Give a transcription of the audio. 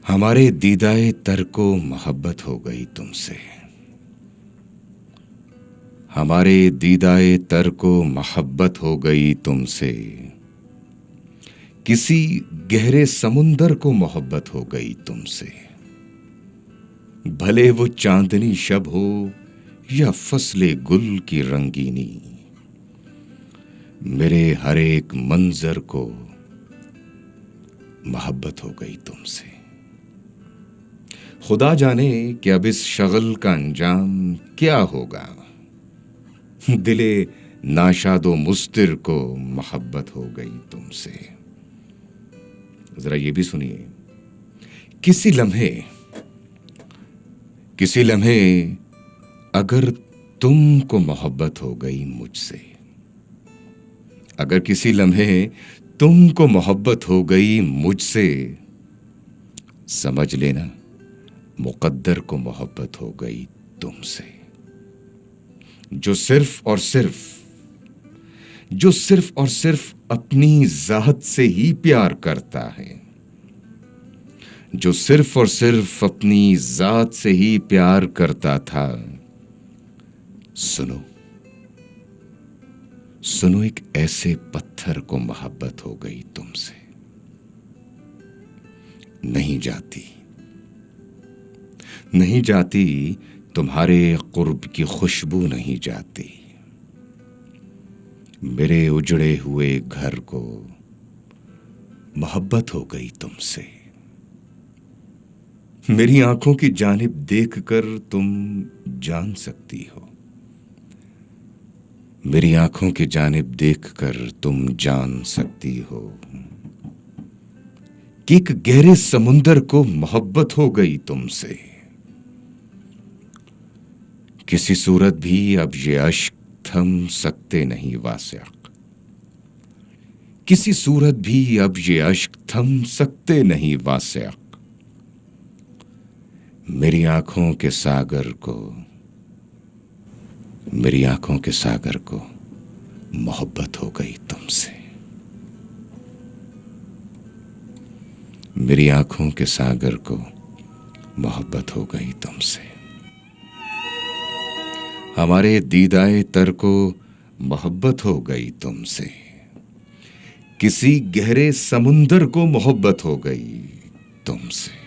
हमारे दीदाए तर को मोहब्बत हो गई तुमसे। हमारे दीदाए तर को मोहब्बत हो गई तुमसे। किसी गहरे समुंदर को मोहब्बत हो गई तुमसे। भले वो चांदनी शब हो या फसले गुल की रंगीनी, मेरे हर एक मंजर को मोहब्बत हो गई तुमसे। खुदा जाने कि अब इस शगल का अंजाम क्या होगा। दिले नाशादो मुस्तिर को मोहब्बत हो गई तुमसे। जरा ये भी सुनिए। किसी लम्हे अगर तुमको मोहब्बत हो गई मुझसे, अगर किसी लम्हे तुमको मोहब्बत हो गई मुझसे, समझ लेना मुकद्दर को मोहब्बत हो गई तुमसे। जो सिर्फ और सिर्फ अपनी जात से ही प्यार करता है, जो सिर्फ और सिर्फ अपनी जात से ही प्यार करता था, सुनो सुनो एक ऐसे पत्थर को मोहब्बत हो गई तुमसे। नहीं जाती तुम्हारे कुर्ब की खुशबू नहीं जाती। मेरे उजड़े हुए घर को मोहब्बत हो गई तुमसे। मेरी आंखों की जानिब देखकर तुम जान सकती हो, मेरी आंखों की जानिब देखकर तुम जान सकती हो कि एक गहरे समुंदर को मोहब्बत हो गई तुमसे। किसी सूरत भी अब ये अश्क थम सकते नहीं वासिक, किसी सूरत भी अब ये अश्क थम सकते नहीं वासिक। मेरी आंखों के सागर को मोहब्बत हो गई तुमसे। मेरी आंखों के सागर को मोहब्बत हो गई तुमसे। हमारे दीदाए तर को मोहब्बत हो गई तुमसे। किसी गहरे समुंदर को मोहब्बत हो गई तुमसे।